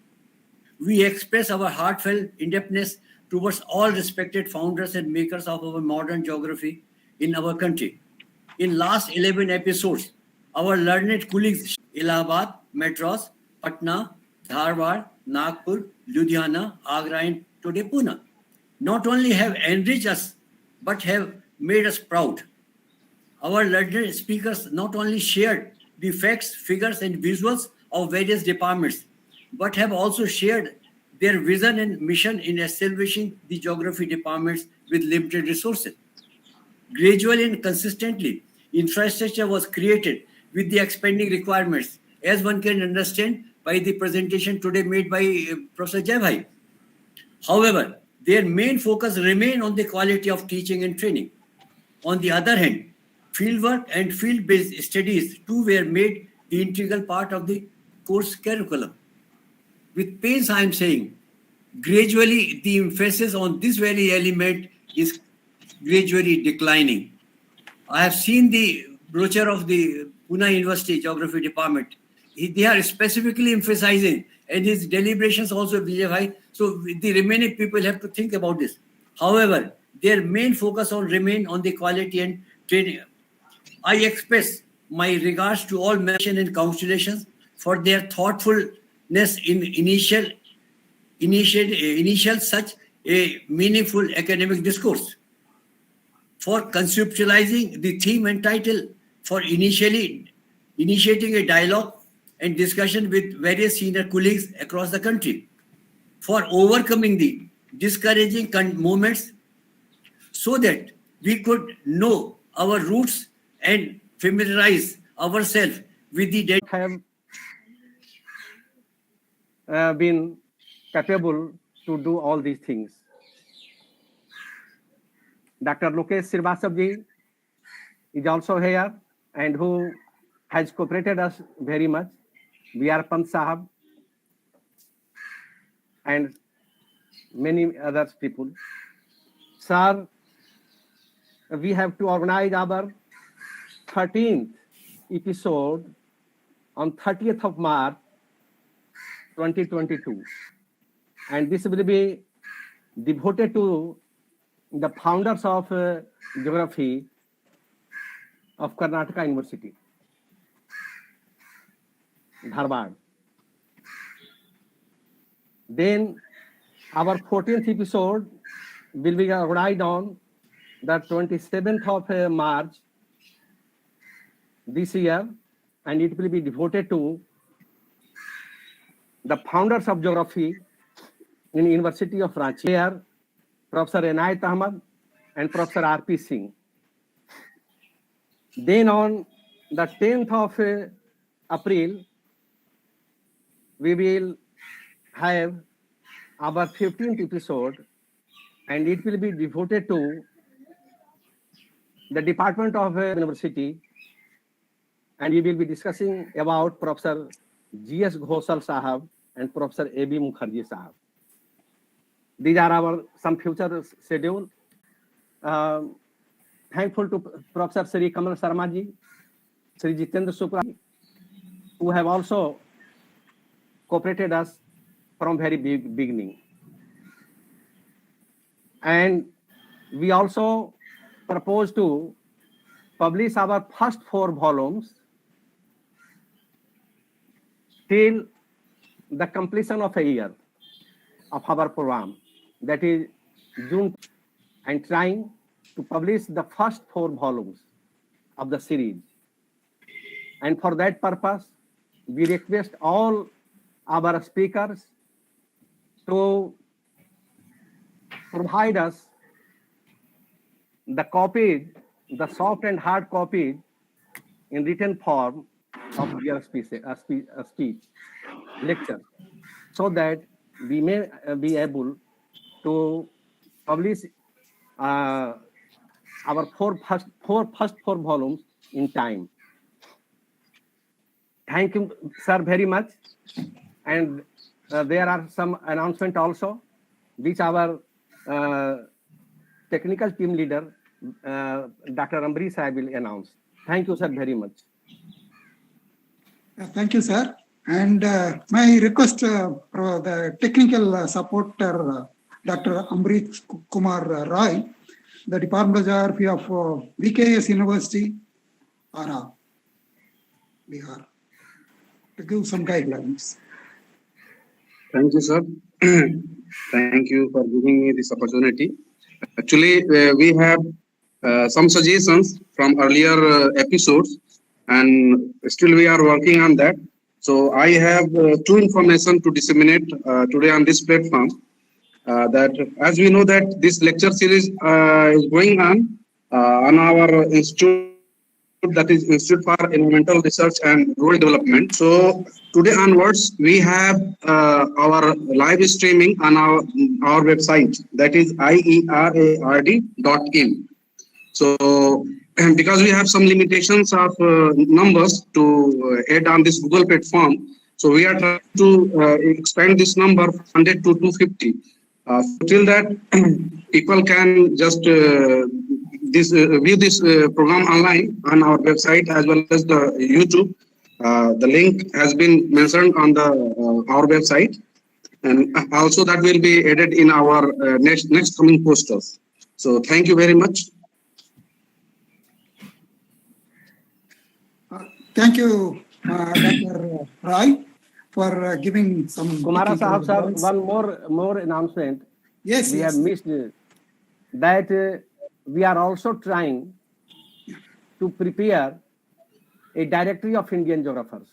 We express our heartfelt indebtedness towards all respected founders and makers of our modern geography in our country. In last 11 episodes, our learned colleagues Allahabad, Madras, Patna, Dharwad, Nagpur, Ludhiana, Agra, and today Pune not only have enriched us but have made us proud. Our learned speakers not only shared the facts, figures, and visuals of various departments but have also shared their vision and mission in establishing the geography departments with limited resources. Gradually and consistently, infrastructure was created with the expanding requirements, as one can understand by the presentation today made by Professor Jai. However, their main focus remained on the quality of teaching and training. On the other hand, fieldwork and field-based studies too were made the integral part of the course curriculum. With pains, I am saying, gradually the emphasis on this very element is gradually declining. I have seen the brochure of the Pune University Geography Department. They are specifically emphasizing, and his deliberations also Vijay. So the remaining people have to think about this. However, their main focus remain on the quality and training. I express my regards to all mentioned and congratulations for their thoughtfulness in initial such a meaningful academic discourse, for conceptualizing the theme and title, for initiating a dialogue and discussion with various senior colleagues across the country, for overcoming the discouraging moments so that we could know our roots and familiarize ourselves with the have been capable to do all these things. Dr. Lokesh Srivastava ji is also here and who has cooperated us very much. V.R. Pant Sahab and many other people. Sir, we have to organize our 13th episode on 30th of March 2022, and this will be devoted to the founders of geography of Karnataka University, Dharwad. Then our 14th episode will be organized on the 27th of March this year, and it will be devoted to the founders of geography in University of Ranchi. Here, Professor Inayat Ahmad and Professor R.P. Singh. Then on the 10th of April, we will have our 15th episode, and it will be devoted to the Department of University and we will be discussing about Professor G.S. Ghoshal Sahab and Professor A.B. Mukherjee Sahab. These are our some future schedule. Thankful to Professor Sri Kamal Sharma ji, Sri Jitendra Shukla, who have also cooperated us from very beginning. And we also propose to publish our first 4 volumes till the completion of a year of our program, that is June, and trying to publish the first 4 volumes of the series. And for that purpose, we request all our speakers to provide us the copies, the soft and hard copies in written form of their speech lecture, so that we may be able to publish our first four volumes in time. Thank you, sir, very much. And there are some announcements also, which our technical team leader, Dr. Ambrish, I will announce. Thank you, sir, very much. Thank you, sir. And my request for the technical supporter, Dr. Ambrish Kumar Rai, the Department of Geography of VKS University, Ara, Bihar, to give some guidelines. Thank you, sir. Thank you for giving me this opportunity. Actually, we have some suggestions from earlier episodes, and still we are working on that. So I have 2 information to disseminate today on this platform. That as we know that this lecture series is going on our institute, that is Institute for Environmental Research and Rural Development. So today onwards, we have our live streaming on our website, that is IERARD.in. So because we have some limitations of numbers to add on this Google platform, so we are trying to expand this number from 100 to 250. Till that, people can just view this program online on our website as well as the YouTube. The link has been mentioned on our website, and also that will be added in our next coming posters. So thank you very much. Thank you, Dr. Rai, for giving some. Kumaraswamy sir, one more announcement. Yes, we have missed that. We are also trying to prepare a directory of Indian geographers.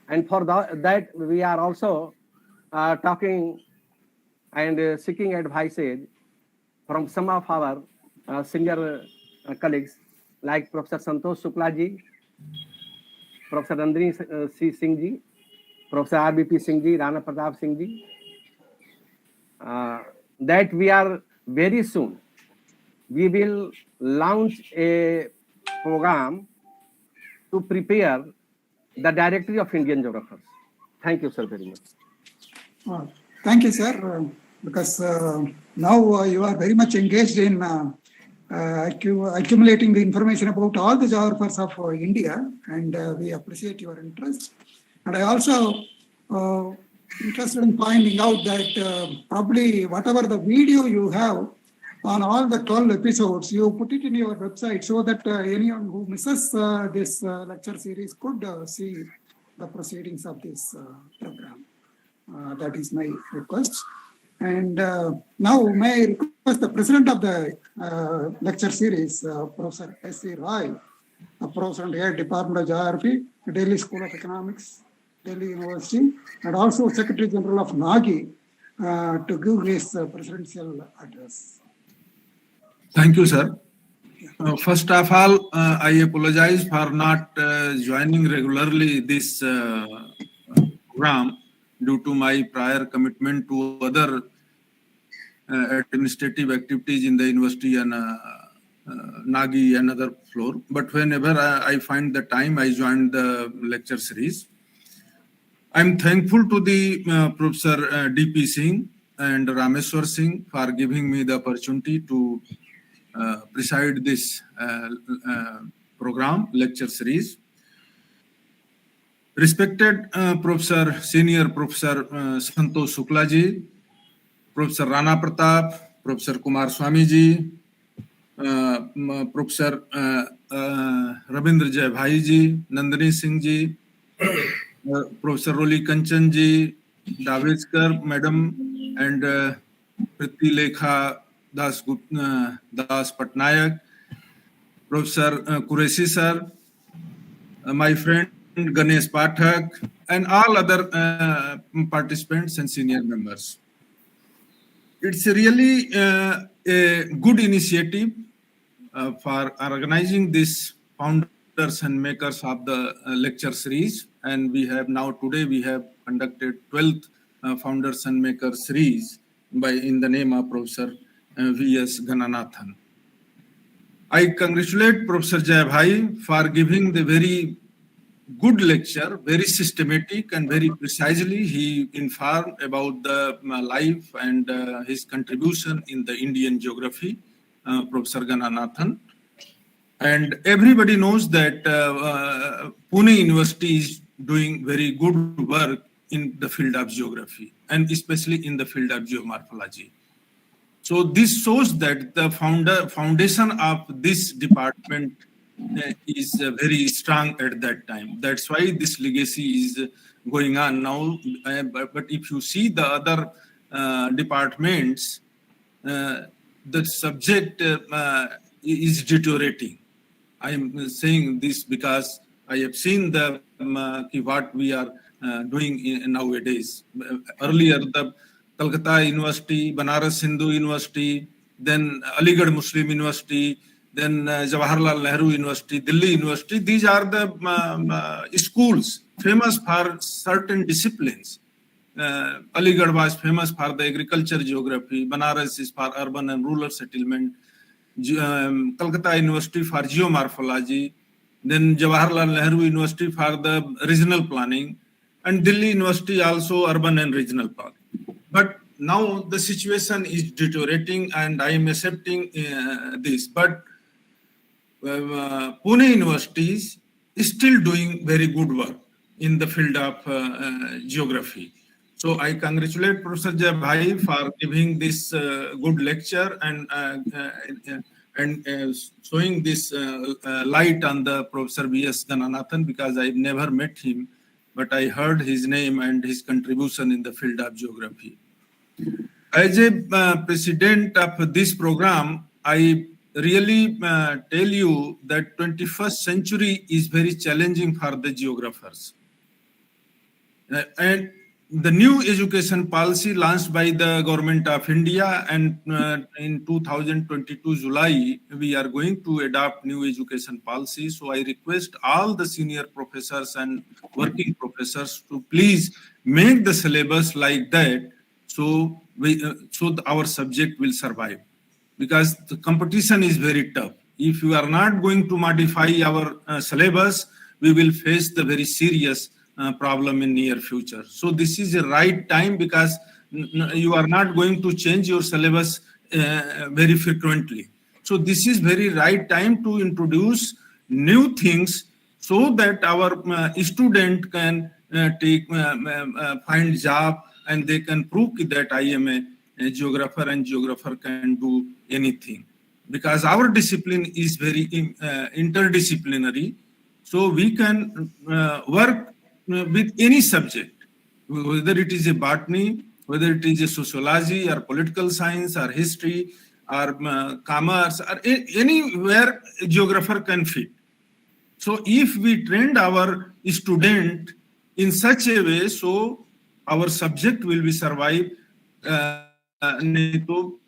And for that, we are also talking and seeking advices from some of our senior colleagues, like Professor Santosh Shukla ji, Professor Nandini C. Singh ji, Professor R.B.P. Singh ji, Rana Pratap Singh ji, that we are very soon, we will launch a program to prepare the directory of Indian geographers. Thank you, sir, very much. Thank you, sir, because now you are very much engaged in accumulating the information about all the geographers of India, and we appreciate your interest. And I also interested in finding out that probably whatever the video you have on all the 12 episodes, you put it in your website so that anyone who misses this lecture series could see the proceedings of this program. That is my request. And now may I request the president of the lecture series, Professor S.C. Rai, Professor and Head Department of Geography, Delhi School of Economics, Delhi University, and also Secretary General of NAGI, to give his presidential address. Thank you, sir. First of all, I apologize for not joining regularly this program due to my prior commitment to other administrative activities in the university and NAGI, another floor. But whenever I find the time, I join the lecture series. I'm thankful to the Professor D.P. Singh and Rameshwar Singh for giving me the opportunity to preside this program, lecture series. Respected Professor, Senior Professor Santosh Shukla ji, Professor Rana Pratap, Professor Kumaraswamy ji, Professor Ravindra Jai Bhai ji, Nandini Singh ji, Professor Roli Kanchan ji, Daveskar Madam, and Priti Lekha Das Patnaik, Professor Qureshi sir, my friend Ganesh Pathak, and all other participants and senior members. It's really a good initiative for organizing this founders and makers of the lecture series. And we have today we have conducted 12th founders and makers series in the name of Professor V.S. Gananathan. I congratulate Professor Jai Bhai for giving the very good lecture, very systematic and very precisely. He informed about the life and his contribution in the Indian geography, Professor Gananathan. And everybody knows that Pune University is doing very good work in the field of geography, and especially in the field of geomorphology. So this shows that the foundation of this department is very strong at that time. That's why this legacy is going on now. But if you see the other departments, the subject is deteriorating. I am saying this because I have seen the what we are doing nowadays. Earlier, the Calcutta University, Banaras Hindu University, then Aligarh Muslim University, then Jawaharlal Nehru University, Delhi University. These are the schools famous for certain disciplines. Aligarh was famous for the agriculture geography. Banaras is for urban and rural settlement. Calcutta University for geomorphology. Then Jawaharlal Nehru University for the regional planning. And Delhi University also urban and regional planning. But now the situation is deteriorating, and I am accepting this. But Pune University is still doing very good work in the field of geography. So I congratulate Professor Jai Bhai for giving this good lecture and showing this light on the Professor V.S. Gananathan, because I've never met him, but I heard his name and his contribution in the field of geography. As a president of this program, I really tell you that 21st century is very challenging for the geographers. And the new education policy launched by the government of India, and in 2022 July, we are going to adopt new education policy. So I request all the senior professors and working professors to please make the syllabus like that, so our subject will survive, because the competition is very tough. If you are not going to modify our syllabus, we will face the very serious problem in near future. So this is the right time, because you are not going to change your syllabus very frequently. So this is very right time to introduce new things, so that our student can find job, and they can prove that I am a geographer, and geographer can do anything. Because our discipline is very interdisciplinary, so we can work with any subject, whether it is a botany, whether it is a sociology or political science or history or commerce, or anywhere a geographer can fit. So if we train our student in such a way, so our subject will be survive, we will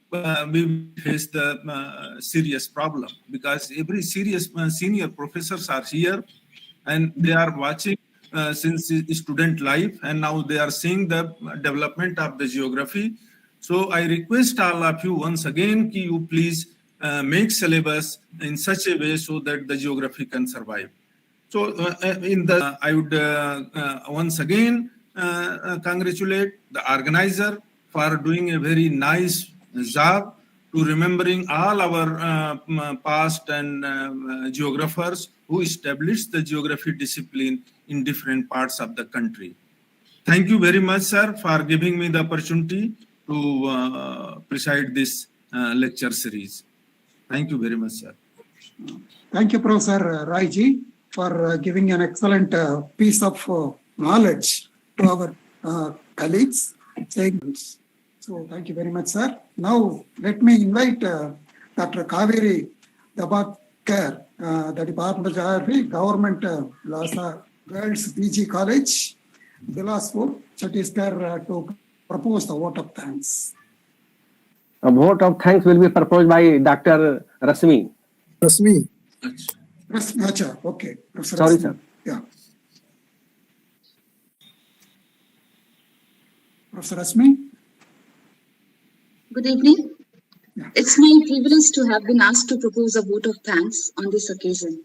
face the serious problem, because every serious senior professors are here, and they are watching since student life, and now they are seeing the development of the geography. So I request all of you once again, you please make syllabus in such a way so that the geography can survive. So I would once again congratulate the organizer for doing a very nice job to remembering all our past and geographers who established the geography discipline in different parts of the country. Thank you very much, sir, for giving me the opportunity to preside this lecture series. Thank you very much, sir. Thank you, Professor Raiji, for giving an excellent piece of knowledge to our colleagues. So thank you very much, sir. Now let me invite Dr. Kaveri Dabatkar, the Department of Geography, Government Lhasa Girls PG College, Bilaspur, Chhattisgarh, to propose the vote of thanks. A vote of thanks will be proposed by Dr. Rasmi. Rasmi. Acha, okay. Professor Sorry, Rasmi. sir. Yeah. Professor Rasmi. Good evening. It's my privilege to have been asked to propose a vote of thanks on this occasion.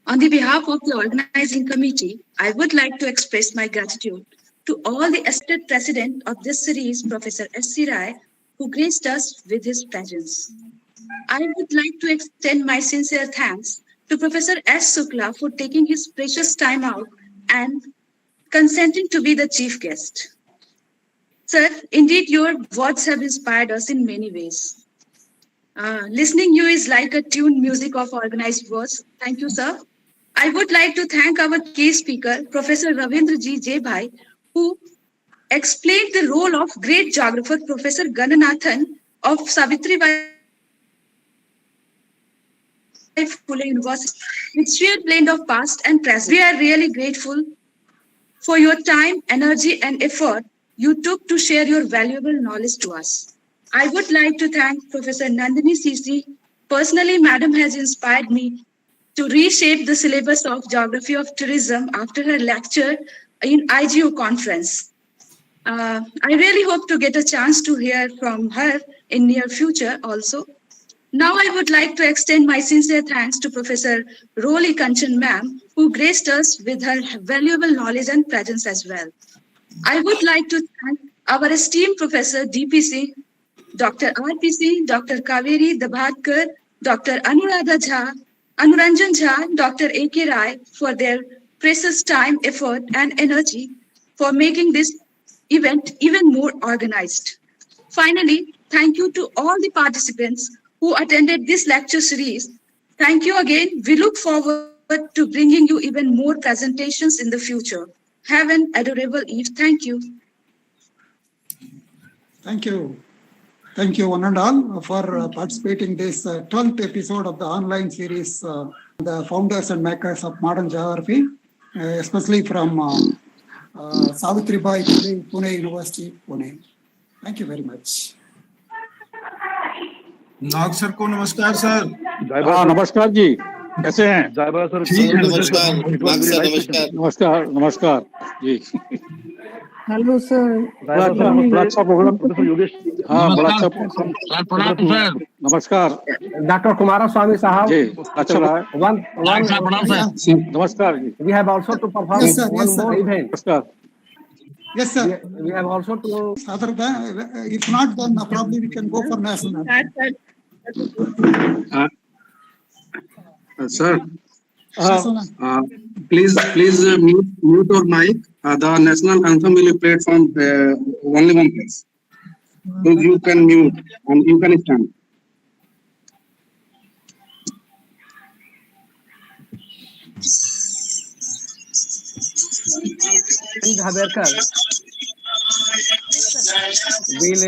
On the behalf of the organizing committee, I would like to express my gratitude to all the esteemed president of this series, Professor S.C. Rai, who graced us with his presence. I would like to extend my sincere thanks to Professor S. Shukla for taking his precious time out and consenting to be the chief guest. Sir, indeed, your words have inspired us in many ways. Listening you is like a tuned music of organized words. Thank you, sir. I would like to thank our key speaker, Professor Ravindra J. Bhai, who explained the role of great geographer, Professor Gananathan of Savitribai Phule University, with sheer blend of past and present. We are really grateful for your time, energy, and effort you took to share your valuable knowledge to us. I would like to thank Professor Nandini CC. Personally, Madam has inspired me to reshape the syllabus of Geography of Tourism after her lecture in IGU conference. I really hope to get a chance to hear from her in near future also. Now I would like to extend my sincere thanks to Professor Roli Kanchan ma'am, who graced us with her valuable knowledge and presence as well. I would like to thank our esteemed Professor DPC, Dr. RPC, Dr. Kaveri Dabatkar, Dr. Anuranjan Jha, Dr. A.K. Rai for their precious time, effort, and energy for making this event even more organized. Finally, thank you to all the participants who attended this lecture series. Thank you again. We look forward to bringing you even more presentations in the future. Have an adorable Eve. Thank you. Thank you. Thank you, one and all, for participating in this 12th episode of the online series, the founders and makers of modern geography, especially from Savitribai Pune University, Pune. Thank you very much. Nag sir को नमस्कार sir. नमस्कार जी, कैसे हैं? नमस्कार नाग sir, नमस्कार नमस्कार जी। Hello, sir. बड़ा अच्छा प्रोग्राम प्रोफेसर योगेश। हाँ, बड़ा अच्छा प्रोग्राम। नमस्कार Dr. Kumaraswamy Sahab. जी, अच्छा रहा है। नमस्कार जी। We have also to perform one more event. नमस्कार। Yes, sir. We have also to. Other than, if not, then probably we can go for national. Sir, please mute your mic. The national anthem will be played from only one place. So you can mute and you can stand. Dhaberkar will